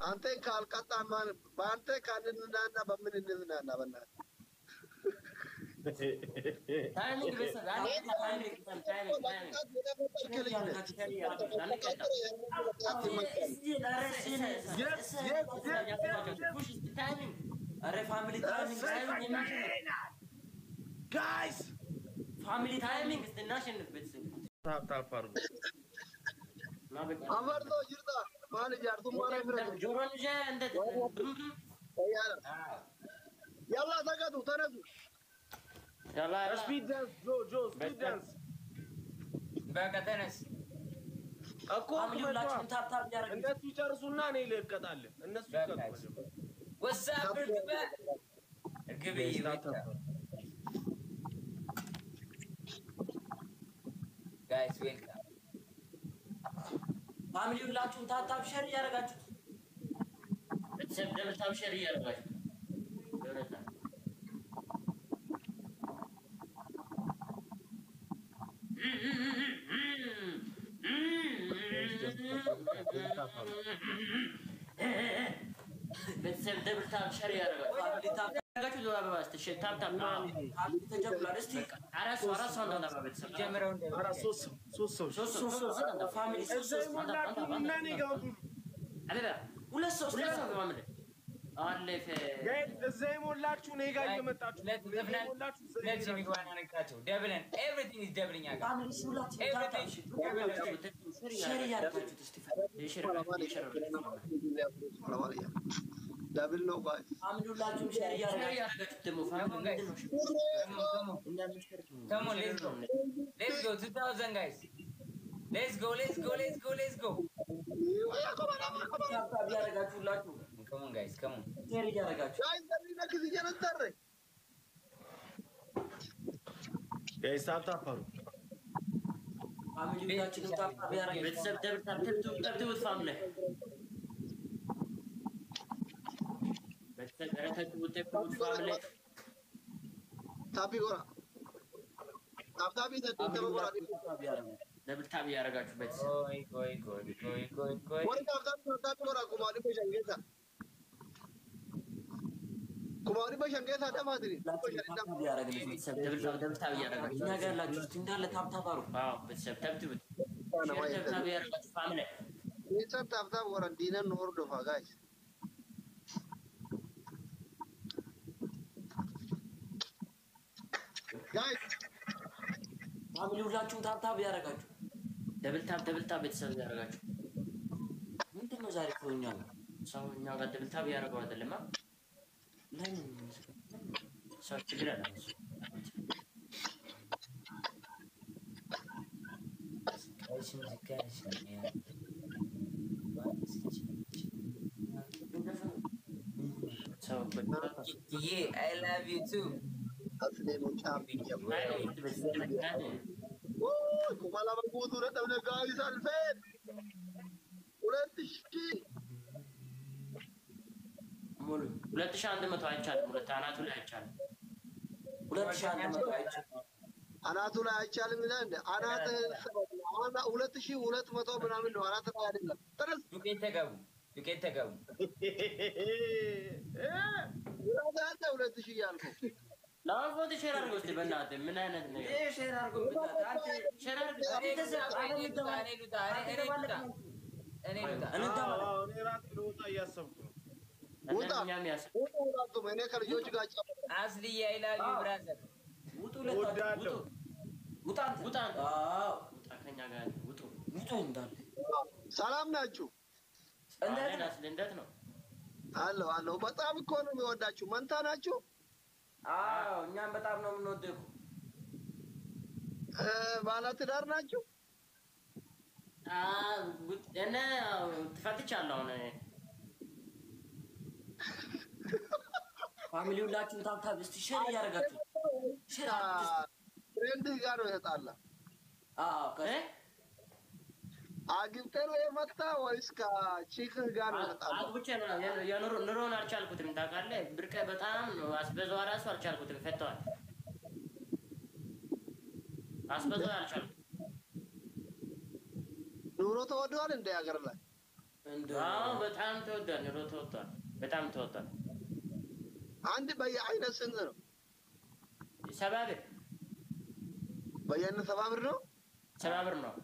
አንተ ካልቀጣ ማን ባንተ ካንንናና በምን እንዝናና በእናትህ ታይሚንግ በስ ታይሚንግ guys family timing is the national bits tap argo አመርቶ ይርዳ ማን ያርቱ ማራ ይፍረዱ ጆሮን ጀ እንደ ያላ ተቀጡ ተነሱ ያላ speed dance Joe speed dance በቃ ተነስ እኮ ሁላችንም ታፕ ታፕ ያረጋችሁ እነሱ ይጨርሱና እኔ ልቀጣለሁ እነሱ ይቀጡ ወሳብ እርግብ guys welcome ፋሚሊ ሁላችሁም ታፕ ታፕ ሼር ያረጋችሁ ቤተሰብ ደብል ታፕ ሼር ያረጋችሁ ቤተሰብ ደብል ታፕ ሼር ያረጋችሁ ፋሚሊ ታፕ ያረጋችሁ ዘባባ እስቲ ታፕ ታፕ ተጀምሯል እስቲ አራስ አንዳንድ ቤተሰብ ጀምረው አራ ሶስት ፋሚሊ አለባ ሁለት ሰው ፋሚሊ አለፈ እዛይ ሞላችሁ ነይ ጋር እየመጣችሁ let's የሚጓና ነካቸው ደብለን everything is doubling ያጋ ፋሚሊ ሁላችሁ ሼር ያረጋችሁ እስቲ ሼር ደብል ነው ጋይስ ፋሚሊ ሁላችሁ ሼር ያረጋችሁ ደግሞ ፋሚሊ ምንድነው come on let's go 2000 guys let's go ታፕ ያረጋችሁ ሁላችሁ come on guys come on ሼር ያረጋችሁ ጋይስ ደብል ይጀነተረ guys tap አሩ ፋሚሊ ሁላችንም ታፕ ያረጋችሁ ቤተሰብ ደብል ታፕ ተብቱት ፋሚሊ ቤተሰብ ረተቱት ፋሚሊ ታፒ ጎራ ታፕ ተተበራ ደብል ታፕ ያረጋችሁ ቤተሰብ ቆይ ወሪ ታፕ ጎራ ኩማሪ በሸንጌታ ደማድሪ ቤተሰብ ደብል ታፕ ያረጋችሁ እኛ ጋር ያላችሁ እንዳለ ታፕ ታፕ አሩ አዎ ቤተሰብ ተብቱት ሼር ታፕ ያረጋችሁ ፋሚሊ ቤተሰብ ታፕ ጎራ ዲነን ኖርዶ ጋይስ ጋይስ ፋሚሊ ሁላችሁም ታፕ ታፕ ያረጋችሁ ደብል ታፕ ቤተሰብ ያረጋችሁ ምንድነው ዛሬ ኮኛው ሰውኛ ጋር ደብል ታፕ ያረጋው አይደለም ለምን ሰው ችግር አለ yeah I love you too አስሌሞ ቻምፒዮን ኩማላ በጉቱ ረደብነ ጋይስ አልፈን 2000 ሙሉ 2100 አይቻልም ሁለት አናቱ ላይ አይቻልም 2100 አይቻልም አናቱ ላይ አይቻልም ይላል እንደ አናት 2200 ምናምን ነው አናት ላይ አይደለም ተረስ ዱቄት ተገቡ ያዛታ 2000 ያልከው ላፎት ሼር አድርጎ እስቲ በእናትህ ምን አይነት ነው ሼር አድርጎ በእናትህ አንተ ሼር አድርጎ እኔ ራሴ ልወጣ እያሰብኩ ነው እኛም ያሰብኩ እኔ ከልጆች ጋር አስሊ I love you brother ውጡ ለታውቁ ውጣ አዎ ውጣ ከኛ ጋር ውጡ እንዳለ ሰላም ናችሁ እንዴት ነው አለው በጣም እኮ ነው የሚወዳችሁ መንታ ናችሁ አዎ እኛም በጣም ነው የምንወደው ባለ ትዳር ናችሁ እኔ ተፈትቻለሁ እኔ ፋሚሊ ሁላችሁም ታፕ እስቲ ሼር ያረጋችሁ ሼር ፍሬንድ ጋር ነው የተጣላ አግብተህ ነው የመጣ ወይስ ከቺክህ ጋር ነው የተጣላ አግብቼ ነው ኑሮን አልቻልኩትም ታውቃለህ ብርቀ በጣም አስበዛው ራሱ አልቻልኩትም ፈተዋል አስበዛው አልቻልኩትም ኑሮ ተወዷል እንደ ሀገር ላይ በጣም ተወዷል። ኑሮ ተወዷል። በጣም ተወዷል። አንድ በየአይነት ስንት ነው? 70 ብር በየአይነት 70 ብር ነው። 70 ብር ነው።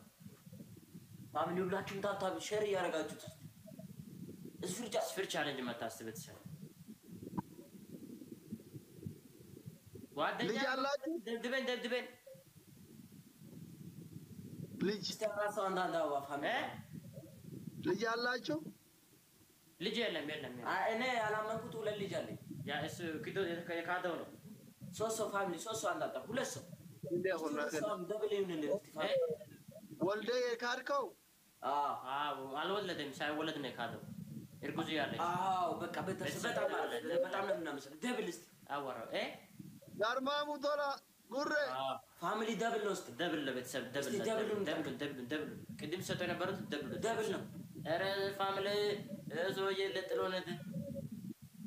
ፋሚሊ ሁላችሁም ታብታብ ሼር እያደረጋችሁት ስፍር ቻሌንጅ መታስበት ሰው ጓደኛ ልጅ አላችሁ? ደብድበን ልጅ ስተራሰው አንዳንድ አበባ ፋሚሊ ልጅ አላችሁ? ልጅ የለም። እኔ ያላመንኩት 2 ልጅ አለኝ። ያ እሱ ኪዶ የካደው ነው። 3 ሰው ፋሚሊ 3 ሰው አንዳጣ 2 ሰው እንዴ ሆነ ደብል ይሁንልህ እስቲ ፋሚሊ ወልደ የካድከው? አልወለደም። ሳይወለድ ነው የካደው። እርጉዝ ያለች በቃ በጣም ነው የምናመሰግነው። ደብል እስቲ አወራው ጋርማሙ ቶላ ጉሬ ፋሚሊ ደብል ነው። እስቲ ደብል ለቤተሰብ ደብል ቅድም ሰጠው የነበሩት ደብል ነው። ኧረ ፋሚሊ ሰውዬ ለጥሎነት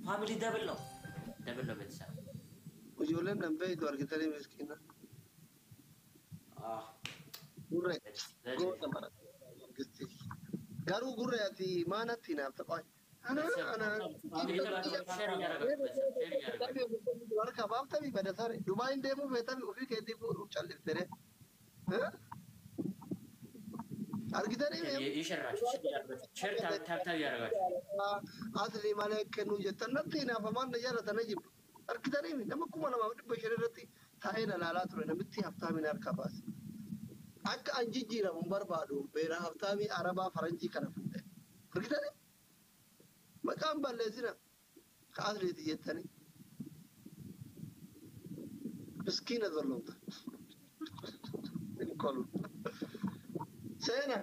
ፋሚሊ ደብል ነው ቤተሰብ ujoolleen dhanbee itti argitanii miskiina gurre goota mara garuu gurre ati maanatti naaf taqoon warka baaftamii badasare dubaa'in deemuu feetami ofii keetii fuudhuuf calliftere argitanii asli malee kennuu jettan natti naafamaan na jaalatana jibba argitanii nama kuma namaaf 500 irratti taa'ee ilaalaa ture namitti haftaamiin harka baase akka an jijjiiramu barbaadu beera haftaamii arabaa faranjii kana fuudhe argitanii maqaan balleessina ka asliiti jettanii miskiina zolomta kolu seena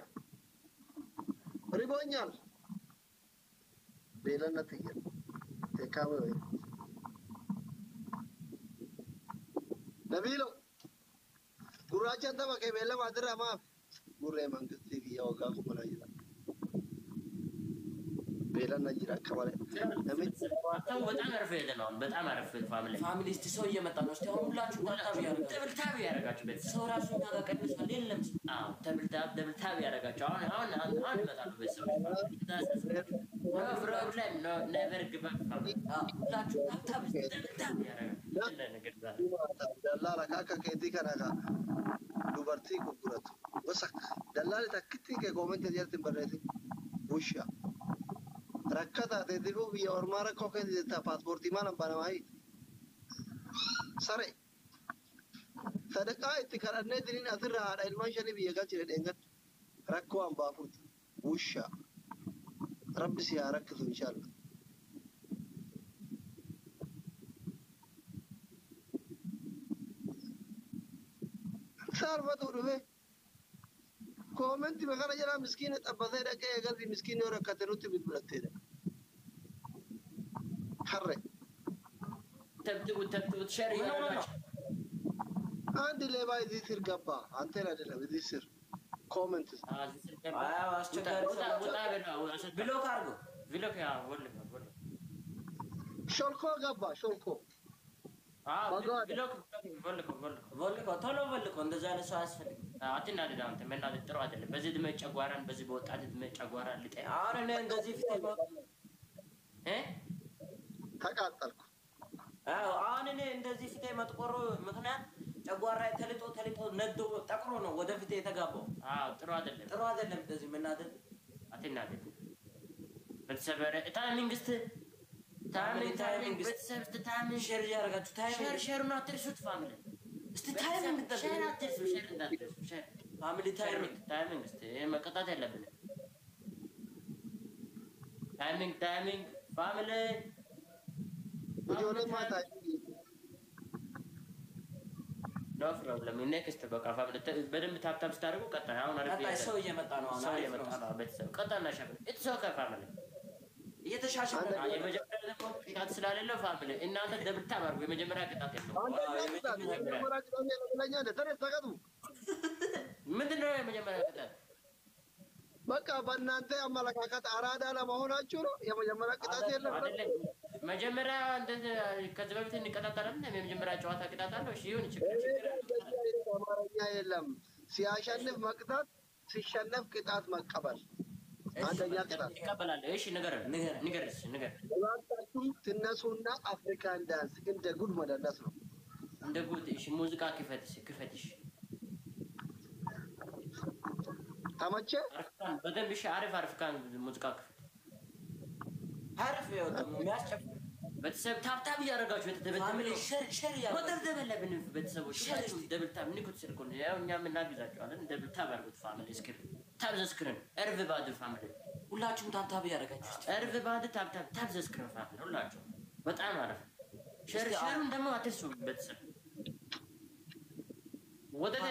riboonyal beelannatti jedhu teekaawee wayi Nabilo, gurraacha dama ke beela maadira maaf gurree mangistii fi yookaan kumana jira. Beela na jira akka malee. በጣም አረፈደ ፋሚሊ እስቲ ሰው እየመጣ ነው። እስቲ አሁን ሁላችሁ ደብልታብ ያደርጋችሁ ቤተሰብ ሰው ራሱ እኛ ጋር ቀንሷል። የለም ደብልታብ ያደርጋችሁ አሁን ይመጣሉ ቤተሰብ ፍሮድ ላይ ነቨር ግባ ሁላችሁ ታብታብ ደብልታብ ያደርጋችሁ Dallaala akka keetii kana ka dubartii gurguratu wasak dallaali takkitti kee koomenti jirti barreessi busha rakkata teetifu biyya ormaa rakkoo keessa jirta paaspoortii maal banamaayi sare sadaqaa itti kadhannee diniin asirra haadha ilmaan shanii biyya galchine dheengan rakkoo hambaa furti busha rabbi si haa rakkisu inshaalla. Salva tu dhufe koomenti makana jala miskiina xabbatee dhaqee eegalli miskiinni yoo rakkate nutti bilbilatteedha. Harre. ተብትቡት ሸር እያደረጋችሁ አንድ ሌባ እዚህ ስር ገባ። አንተን አይደለም እዚህ ስር ኮመንት ብሎክ አድርጎ ሾልኮ ገባ ሾልኮ ቶሎ በልኮ እንደዛ አይነት ሰው አያስፈልግም። አትናደድ አንተ መናደድ ጥሩ አይደለም። በዚህ ዕድሜ ጨጓራን በዚህ በወጣት ዕድሜ ጨጓራን ልጠ አሁን እኔ እንደዚህ ፊት ተቃጠልኩ። አሁን እኔ እንደዚህ ፊት መጥቆሩ ምክንያት ጨጓራ ተልጦ ነዶ ጠቅሮ ነው ወደ ፊት የተጋባው። ጥሩ አይደለም እንደዚህ መናደድ። አትናደድ በተሰበረ ታይሚንግስት ታይሚንግ ሼር እያደረጋችሁ ሼሩን አትርሱት ፋሚሊ እስቲ ታይሚንግ ሼር አትርሱ ሼር እንዳትርሱ ሼር ፋሚሊ ታይሚንግ እስቲ መቀጣት የለብንም ታይሚንግ ፋሚሊ Ijoollee maataa ኖ ፕሮብለም ኔክስት በቃ ፋሚሊ በደንብ ታፕታፕ ስታደርጉ ቀጣይ አሁን አሪፍ ሰው እየመጣ ነው። ቤተሰብ ቀጣና ሸፍ ኢትስ ኦኬ ፋሚሊ እየተሻሻለ የመጀመሪያ ደግሞ ቅጣት ስለሌለው ፋሚሊ እናንተ ደብልታ አድርጉ። የመጀመሪያ ቅጣት የለውም። ምንድን ነው የመጀመሪያ ቅጣት? በቃ በእናንተ አመለካከት አራዳ ለመሆናችሁ ነው የመጀመሪያ ቅጣት የለም። መጀመሪያ እንደዚህ ከዚህ በፊት እንቀጣጣለን። የመጀመሪያ ጨዋታ ቅጣት አለው። እሺ ይሁን ችግር አማርኛ የለም። ሲያሸንፍ መቅጣት፣ ሲሸነፍ ቅጣት መቀበል። አንደኛ ቅጣት ይቀበላል። እሺ ንገር። እባካችሁ ትነሱና አፍሪካን ዳንስ እንደ ጉድ መደነስ ነው። እንደ ጉድ። እሺ ሙዚቃ ክፈትሽ። ተመቸ? በደንብ እሺ። አሪፍ ካን ሙዚቃ ክፈት። አሪፍ ነው ደግሞ የሚያስጨፍ ቤተሰብ ታብታብ እያደረጋችሁ ፋሚሊ ሸር ወደደበለብን ቤተሰቦች ደብል ታብ ንኩት ስልኩን ያው እኛ እናግዛቸዋለን። ደብል ታብ አድርጉት ፋሚሊ ስክሪን ታብ ዘስክሪን እርቭ ባድ ፋሚሊ ሁላችሁም ታብታብ እያደረጋችሁ እስቲ እርቭ ባድ ታብ ዘስክሪን ፋሚሊ ሁላችሁ በጣም አሪፍ ሸሩን ደግሞ አትርሱ ቤተሰብ ወደደ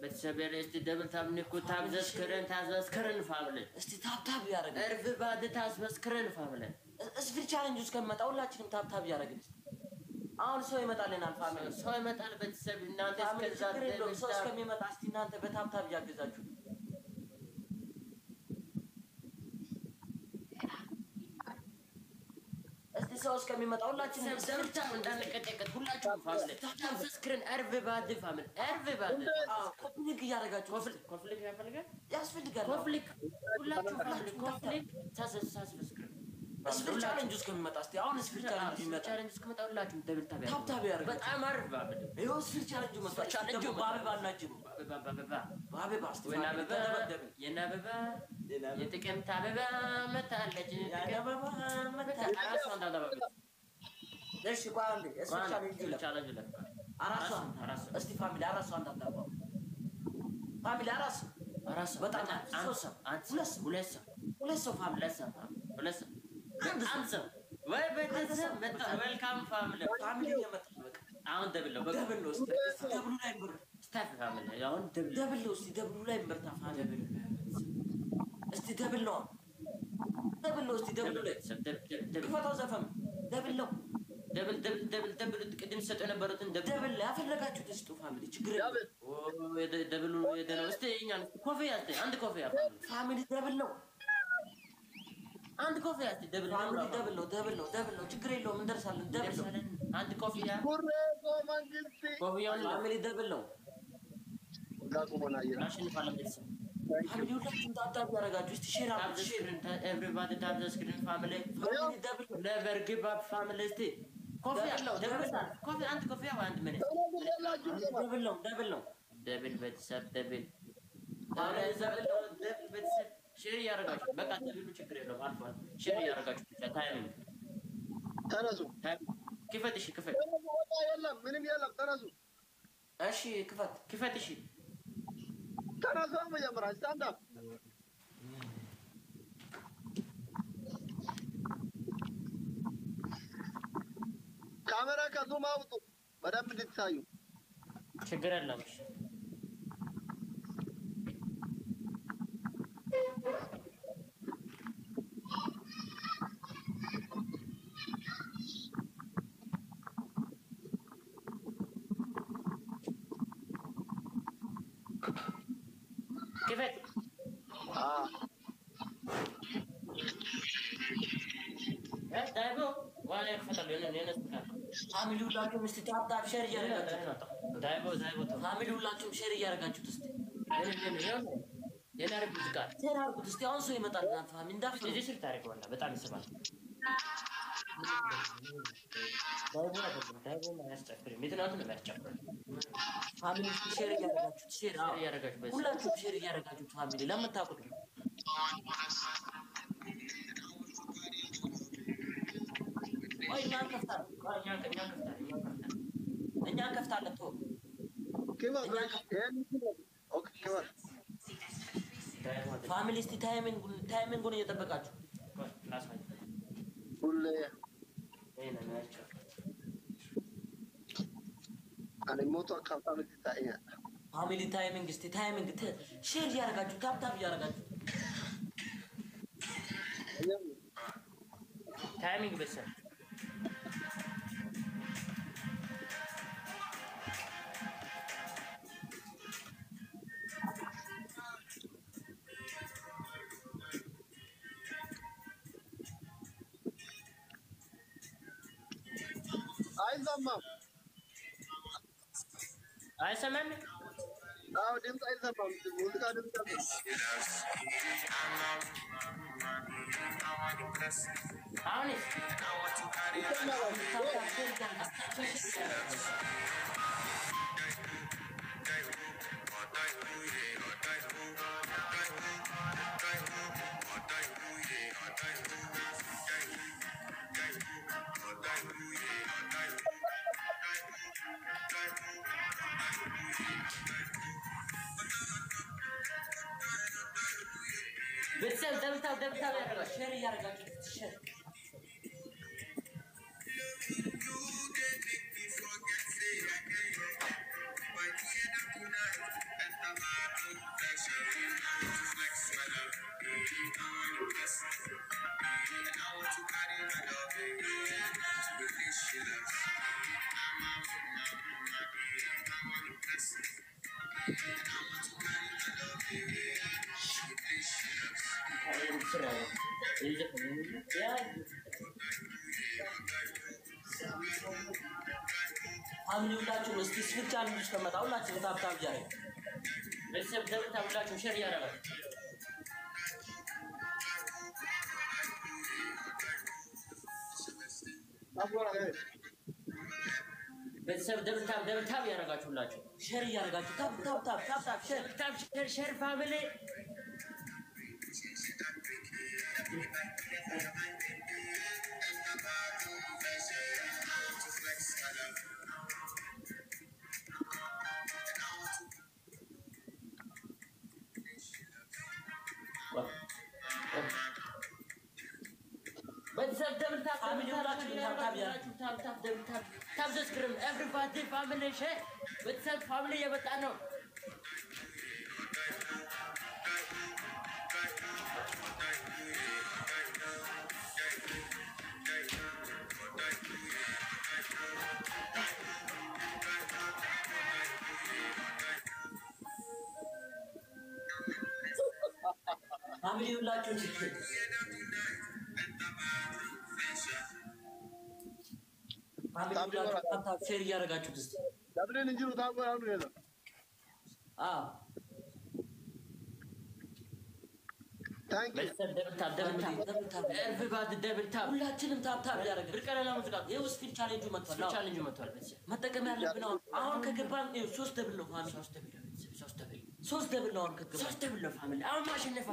ቤተሰብ እስቲ ደብል ታብ ንኩት ታብ ዘስክሪን ፋሚሊ እስቲ ታብታብ እያደረጋችሁ እርቭ ባድ ታብ ዘስክሪን ፋሚሊ እስፍር ቻሌንጅ ውስጥ ከመጣ ሁላችንም ታብታብ እያደረግን አሁን ሰው ይመጣልናል። ፋሚሊ ሰው ይመጣል። ቤተሰብ እናንተ እስከዛ ሰው እስከሚመጣ እስቲ እናንተ በታብታብ እያገዛችሁ እስቲ ሰው እስከሚመጣ ሁላችንም ደብልታብ እንዳንቀጠቀጥ ሁላችሁም ፋሚሊ ታብታብ ዘስክሪን እርቭ ባድ ፋሚሊ እርቭ ባድ ኮፕሊክ እያደረጋችሁ ኮፍሊክ ያስፈልጋል። ኮፍሊክ ሁላችሁም ፋሚሊ ኮፍሊክ ታዘስክሪን እስፍር ቻሌንጅ ውስጥ ከሚመጣ እስቲ አሁን እስፍር ቻሌንጅ ይመጣ ቻሌንጅ እስከመጣ ሁላችሁም ደብልታብ ታብታብ ያደርጋችሁ በጣም አሪፍ ባብል ይኸው እስፍር ቻሌንጅ መጣ። ቻሌንጅ በአበባ እናጅቡ በአበባ እስቲ የና አበባ የጥቅምት አበባ መታለች አበባ መታለች። እሺ ባንዴ እስፍር ቻሌንጅ ለካ አራሷ እስቲ ፋሚሊ አራሷ እንዳታባ ፋሚሊ አራሷ በጣም ሁለት ሰው ፋሚሊ አንሰ ወይ ቤተሰብ መጣ ዌልካም ፋሚሊ እየመጣ በቃ አሁን ደብል ነው እስቲ ደብሉ ላይ ብር ስታፍ ፋሚሊ አሁን ደብል ነው። እስቲ ደብሉ ላይ ብር ታፋለ እስቲ ደብል ነው እስቲ ደብሉ ላይ ክፈታው ዘፈም ደብል ነው ደብል ቅድም ሰጠ የነበሩትን ደብል ያፈለጋችሁት እስቲ ፋሚሊ ችግር ደብሉ የደለው እስቲ እኛን ኮፊያ አንድ ኮፊያ ፋሚሊ ደብል ነው አንድ ኮፊ ያስቲ ደብል ነው ችግር የለውም እንደርሳለን። ደብል ነው አንድ ኮፊያ ኮፊያውን ፋሚሊ ደብል ነው አሸንፋለን። ቤተሰብ ፋሚሊ ሁላችሁም ታብታብ ያደረጋችሁ እስቲ ሼር ኤቭሪባዲ ታብ ዘ ስክሪን ፋሚሊ ደብል ኔቨር ጊቭ አፕ ፋሚሊ እስቲ ኮፊያ ኮፊ አንድ ኮፊያ አንድ ሚኒት ደብል ነው ደብል ቤተሰብ ደብል ቤተሰብ ሼር እያደረጋችሁ በቃ ደብሉ ችግር የለውም። አልፏል። ሼር እያደረጋችሁ ብቻ ታይሚንግ ተነሱ። ክፈት። እሺ ክፈት። የለም ምንም የለም። ተነሱ። እሺ ክፈት። እሺ ተነሱ። መጀመሪያ ስታንድ አፕ ካሜራ ከዙም አውጡ በደንብ እንድትታዩ። ችግር የለም። كيفك؟ دايبو وانا يخفت لنا ፋሚሊ ሁላችሁም እስቲ ታብታብ ሼር እያደረጋችሁ دايبو ፋሚሊ ሁላችሁም ሼር እያደረጋችሁት እስቲ የናርብ ዝጋር ሼር አድርጉት እስቲ አሁን ሰው ይመጣል። ፋሚሊ እንዳፍ እዚህ ስር ታሪክ ወላ በጣም ይስባል። ዳይቦ ማያስጨፍር ምክንያቱ ነው የሚያስጨፍር። ፋሚሊ ሼር እያደረጋችሁት ሁላችሁም ሼር እያደረጋችሁት ፋሚሊ ለምታውቁት ወይ እኛ ከፍታለን ቶ ፋሚሊ እስቲ ታይሚንጉን እየጠበቃችሁ ሁሌ ሞቶ አካባቢ ትታያለህ። ፋሚሊ ታይሚንግ እስቲ ታይሚንግ ሼር እያደረጋችሁ ታብታብ እያደረጋችሁ ታይሚንግ በሰ አይሰማም። አይሰማም። አዎ ድምፅ አይሰማም። ሙዚቃ ድምፅ አሁንስ ቤተሰብ ደብታብ ያደርጋል። ሼር እያደረጋችሁ ሼር ፋሚሊ ሁላችሁ እስቲ ስዊች ቻሌንጅ ከመጣ ሁላችሁ ታብታብ ጃሬ ቤተሰብ ደብታብ ሁላችሁ ሼር እያደረጋችሁ ቤተሰብ ደብታብ ያደረጋችሁላችሁ ሼር እያደረጋችሁ ታብ ሼር ፋሚሊ ቤተሰብ ደብታብ ፋሚሊ ሁላችሁ ታብታብ ያደረጋችሁ ታብ ሰብስክራይብ ኤቭሪባዲ ፋሚሊ ሼር ቤተሰብ ፋሚሊ የመጣ ነው። ፋሚሊ ሁላችሁ ታብታብ ሼር እያደረጋችሁ እስቲ ለምን እንጂ ነው ታውቃለህ አሁን ይሄ አዎ ታንክ ዩ ቤተሰብ ደብታብ ኤቭሪባዲ ደብታብ ሁላችንም ታብታብ ያደረግን ብርቀለላ ሙዚቃ ይኸው ስፒድ ቻሌንጁ መጥቷል። ቻሌንጅ መጥቷል። ቤተሰብ መጠቀም ያለብን አሁን ከገባን ይኸው 3 ደብል ነው ፋሚሊ 3 ደብል ነው አሁን ከገባን 3 ደብል ነው ፋሚሊ አሁን ማሸነፍ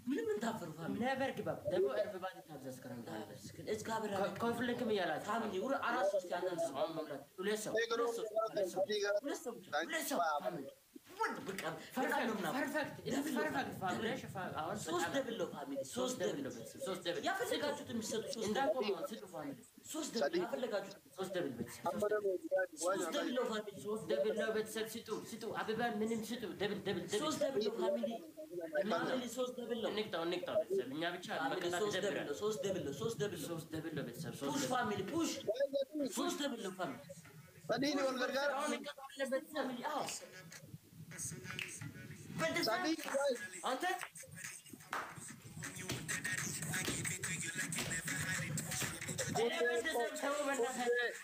ምንም እንታፈሩ ፋሚሊ ነበር ግባ ደግሞ ኤቭሪባዲ ታብ ሰብስክራይብ ታደርጋለህ ግን እስካብራ ኮንፍሊክትም እያላችሁ ፋሚሊ ወደ 4-3 ያንን ሰው መምራት ሁለት ሰው ፋሚሊ በቃ ፈጣን ነው ምናምን ፐርፌክት ፋሚሊ አሁን 3 ደብል ነው ፋሚሊ 3 ደብል ነው ሶስት ደብል ያፈለጋችሁት የሚሰጡ 3 እንዳቆም ስጡ ፋሚሊ 3 ደብል ያፈለጋችሁት 3 ደብል ቤተሰብ 3 ደብል ነው ፋሚሊ 3 ደብል ነው ቤተሰብ ስጡ አበባን ምንም ስጡ ደብል 3 ደብል ነው ፋሚሊ 3 ደብል ነው እንቅጣው ቤተሰብ እኛ ብቻ መቀጣት 3 ደብል ነው 3 ደብል ነው 3 ደብል ነው 3 ደብል ነው ቤተሰብ ፑሽ ፋሚሊ ፑሽ 3 ደብል ነው ፋሚሊ ሰዲኒ ወልገር ጋር ፋሚሊ አዎ አንተ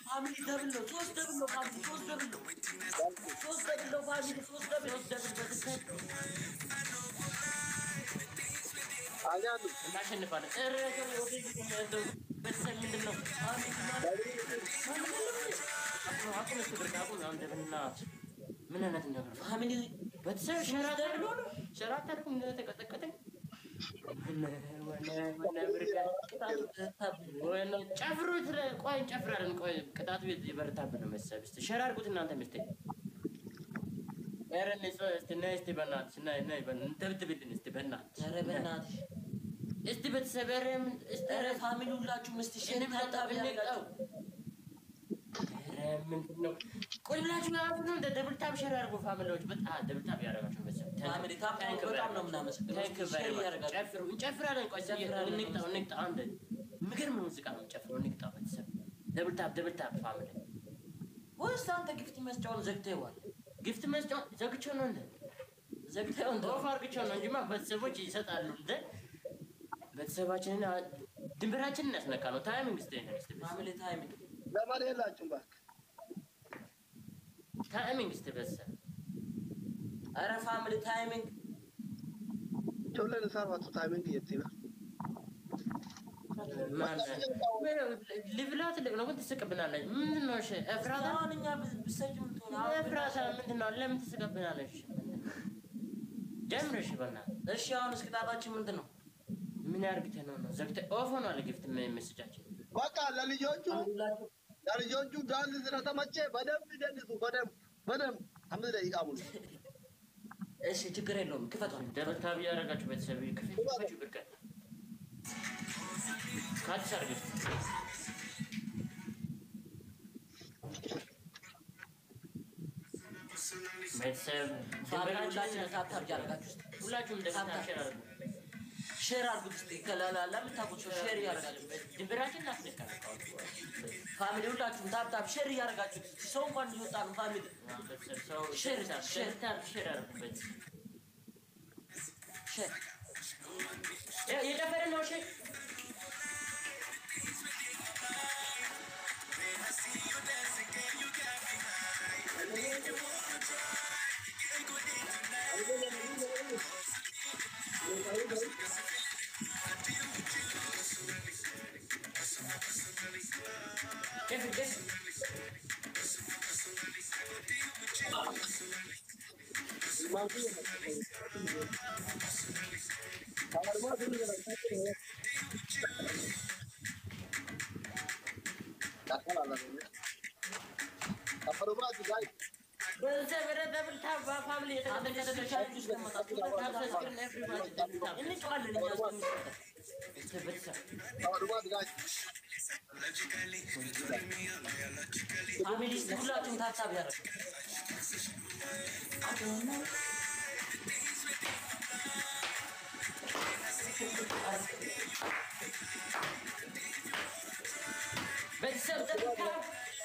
ፋሚሊ ደብል ነው 3 ደብል ነው ፋሚሊ 3 ደብል ነው 3 ደብል ነው ፋሚሊ 3 ደብል አያሉ እናሸንፋለን። ቤተሰብ ምንድን ነው ምን አይነት ነገር ፋሚሊ ቤተሰብ ሸራ ታደርጉ ተቀጠቀጠኝ ጨፍሩት። ቆይ እንጨፍራለን። ቆይ ቅጣቱ ይበረታብን ነው መሰብ ስ ሸራ አድርጉት እናንተ ምስቴ ኧረ ነይ እስቲ በእናትሽ ነይ እንደብድብልን እስቲ በእናትሽ ኧረ በእናትሽ እስቲ ቤተሰብ ኧረ ፋሚሊ ሁላችሁም እስቲ ብንቀው ምንድን ነው ቁጭ ብላችሁ ያሉ ነው እንደ ደብል ታብ ሼር አድርጉ ፋሚሊዎች። በጣም ደብል ታብ ያደረጋችሁ መሰለኝ ፋሚሊ ታብ በጣም ነው የምናመሰግነው። እንጨፍራለን። ቆይ እንቅጣው አንድ የሚገርም ሙዚቃ ነው እንጨፍረው እንቅጣው ቤተሰብ ደብል ታብ ፋሚሊ። ወይስ አንተ ጊፍት መስጫውን ዘግተኸዋል? ጊፍት መስጫውን ዘግቼው ነው እንደ ዘግተኸው እንደ ኦፍ አድርግቼው ነው እንጂማ ቤተሰቦች ይሰጣሉ እንደ ቤተሰባችንን ድንበራችንን ያስነካ ነው። ታይሚንግ ስቴ ፋሚሊ ታይሚንግ ለማን የላችሁም እባክህ ታይሚንግ ስትበሰ ኧረ ፋሚሊ ታይሚንግ ጆለን ሳርባቱ ታይሚንግ የትይና ማን ሊብላት ነው ግን ትስቅብናለች። ምንድን ነው? እሺ ኤፍራታ አሁን እኛ ብሰጭ ምን ትሆን? ኤፍራታ ምንድን ነው? ለምን ትስቅብናለች? ጀምረሽ በእናትህ። እሺ አሁን እስኪ ጣጣችን ምንድን ነው? ምን ያርግተህ ነው? ዘግተህ ኦፍ ሆኗል። ግፍት መስጫችን በቃ ለልጆቹ ዳንስ ስለተመቸ በደንብ ይደንሱ። በደንብ 5 ደቂቃ ሙሉ። እሺ ችግር የለውም። ክፈቱ። ደብል ታብ ያደረጋችሁ ቤተሰብ ክፍት ብርቀ ካች አርግፍ ቤተሰብ ሁላችንም ታብታብ ያደረጋችሁ ሁላችሁም ሼር አድርጉት። እስኪ ለምታውቁት ሼር እያደረጋችሁ ድንበራችን እናስደካለን። ፋሚሊ ሁላችሁም ታብታብ ሼር እያደረጋችሁ ሰው እንኳን እየወጣ ነው። ፋሚሊ ሼር አድርጉበት። ሼር የጨፈረ ነው። ሼር ፋሚሊ ሁላችሁም ታብታብ ያደርጉ። ቤተሰብ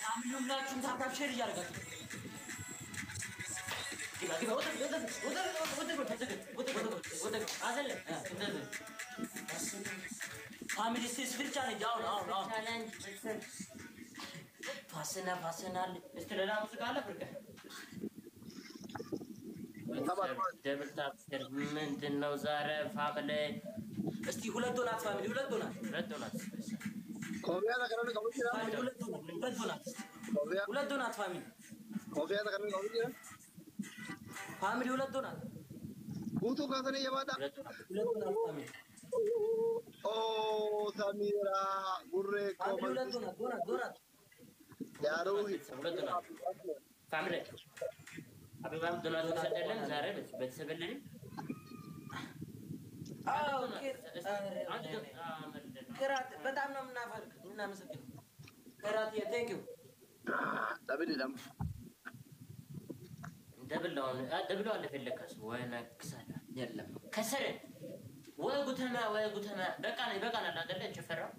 ፋሚሊ ሁላችሁም ታብታብ ሼር እያደረጋችሁ ፋሚሊ ስብር ቻሌንጅ አሁን ፋሰናል እስቲ ሌላ ሙዚቃ አለ ብርቀ ደብል ታፕ ምንድን ነው ዛሬ ፋሚሊ? እስቲ ሁለት ዶናት ፋሚሊ ሁለት ዶናት ኮፊያ ተከረነ ከሙጂ ፋሚሊ ሁለት ዶናት ፋሚሊ ኮፊያ ተከረነ ከሙጂ ፋሚሊ ሁለት ዶናት ጉቱ ካሰነ የባዳ ሁለት ዶናት ፋሚሊ ኦ ሳሚራ ጉሬ ፋሚሊ ሁለት ዶናት ያሩ ሁለት ዶናት ፋሚሊ አበባም ዶናት ተሰደለን ዛሬ በተሰበለን ቅራት በጣም ነው እናመሰግነው። ቅራት ቴንክ ዩ ደብል ደም ደብለው አለ ፈለከስ ወይ ነክሳለ የለም ከሰረ ወይ ጉተማ በቃ ነው አይደለ? ቸፈራው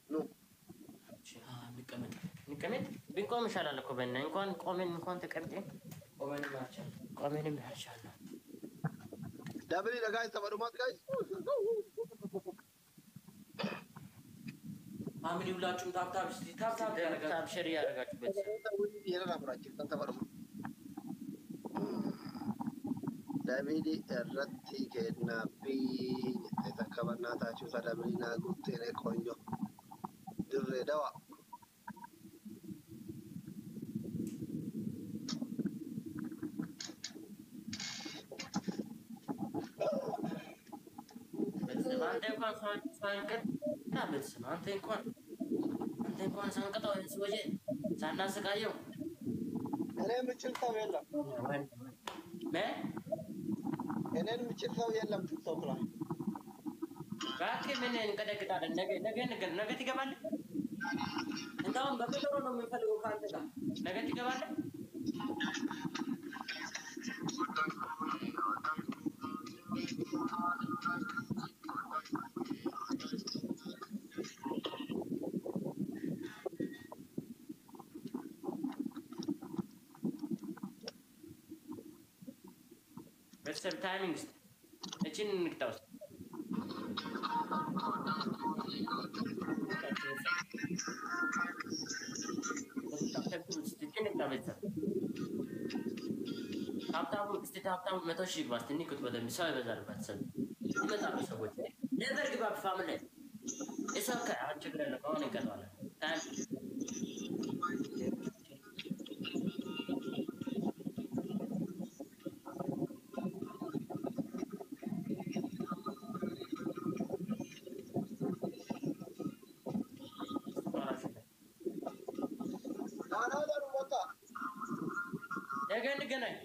ኑ ንቀመጥ ብንቆም ይሻላል እኮ በእና እንኳን ተቀምጠን ቆመንም ያልቻል ነው። ደብል ለጋይስ ተበዱማት ጋይስ ፋሚሊ ሁላችሁም ታብታብ እስቲ ታብታብ ያደርጋችሁ ሼር ያደርጋችሁ ይሄን ተበዱማ ደብል ረቲ ከናቢ ተከበናታችሁ ተደብሊና ጉቴኔ ቆንጆ ድሬዳዋ አንተ እንኳን ሳንቀጣው ሰውዬ ሳናስቃየው እኔ የምችል ሰው የለም። እኔን የምችል ሰው የለም። ቲክቶክ ላይ እባክህ ምን እንቀጠቅጣለን? ነገ ትገባለህ። እንደውም በቀጠሮ ነው የምንፈልገው ከአንተ ጋር ነገ ትገባለህ። ቤተሰብ ታይሚንግ ውስጥ እችን እንቅጣ ውስጥ እችን እንቅጣ ቤተሰብ ታፕታፕ 100 ሺህ ግባ። ትንሽ ቁጥር በደምብ ሰው ይበዛል። ቤተሰብ ይመጣሉ ሰዎች። ነበር ግባ ፋሚሊ እሰብ ከአሁን ችግር የለም። አሁን እንቀጥላለን። ታይም ነገ እንገናኝ።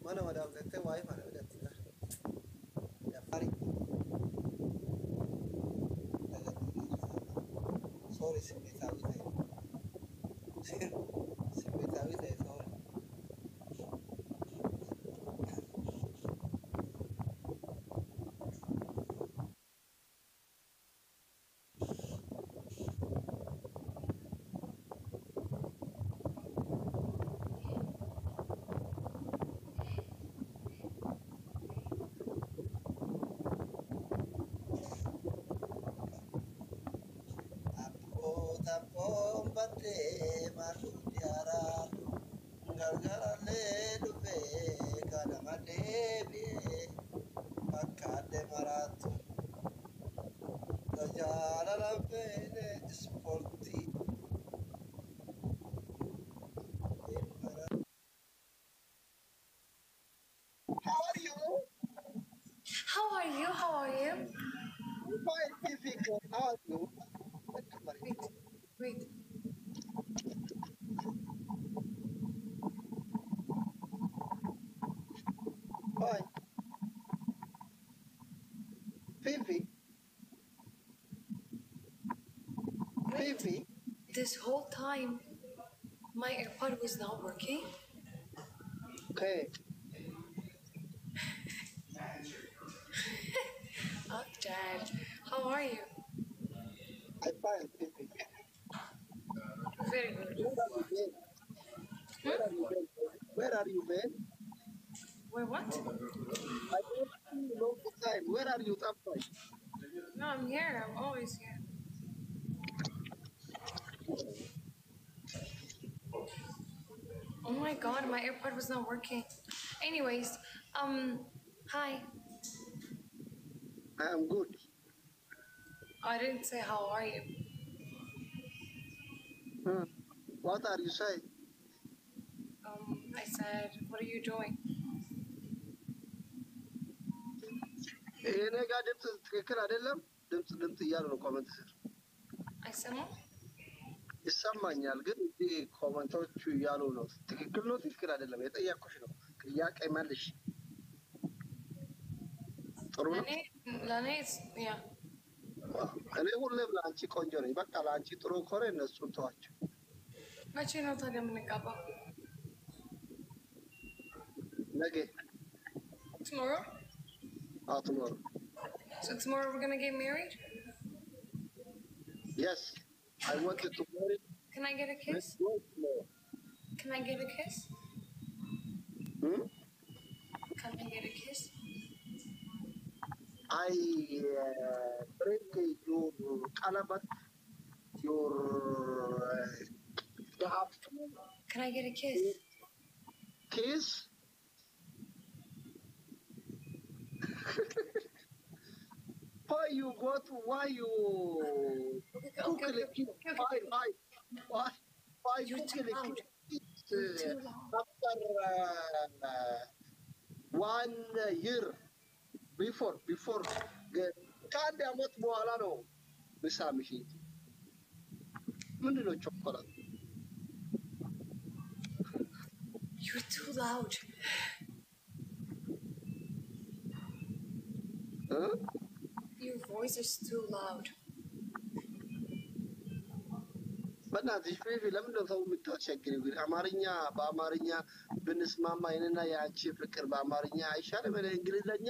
Mana madam देखते वाई मारे जाती है या पारी sorry सिम्बी थे sorry Tapon bate maru tiara gargara le dupe kadama debi pakade maratu dajara la bene sporti How are you? How are you? How are you? Fine, difficult. How are you? Wait. Fine. Fifi. Fifi. This whole time, my AirPod was not working. Okay. Oh, Dad. How are you? I'm fine, Fifi. Very good. Where are you been? Where are you been? Wait, what? I don't see you long time. Where are you, Tapoi? No, I'm here. I'm always here. Oh my God, my AirPod was not working. Anyways, hi. I am good. I didn't say how are you. What are you saying? I said, what are you doing? እኔ ጋር ድምፅ ትክክል አይደለም። ድምፅ እያሉ ነው ኮመንት ስር I said, no. ይሰማኛል፣ ግን እዚህ ኮመንቶቹ እያሉ ነው ትክክል ነው ትክክል አይደለም። የጠየኩሽ ነው ጥያቄ መልሽ። ጥሩ ነው። Yeah. እኔ ሁሌም ለአንቺ ቆንጆ ነኝ። በቃ ለአንቺ ጥሩ ከሆነ እነሱን ተዋቸው። መቼ ነው ታዲያ የምንጋባው? ነገ Tomorrow? tomorrow. So tomorrow we're gonna get married? Yes, I wanted to marry. Can I get a kiss? Can I get a kiss? Can I get a kiss? I break your calabat, your Can I get a kiss? kiss. Why you go to? Why you? Why You're you too kiss loud. You're too loud. after 1 year before ከአንድ ዓመት በኋላ ነው ምሳምሽ። ምንድን ነው ቾኮላት? loud. Your voice is too loud. በእናትሽ ፊፊ ለምንድን ነው ሰው የምታስቸግሪው? ግን በአማርኛ ብንስማማ ይሄንና የአንቺ ፍቅር በአማርኛ አይሻልም? እንግሊዘኛ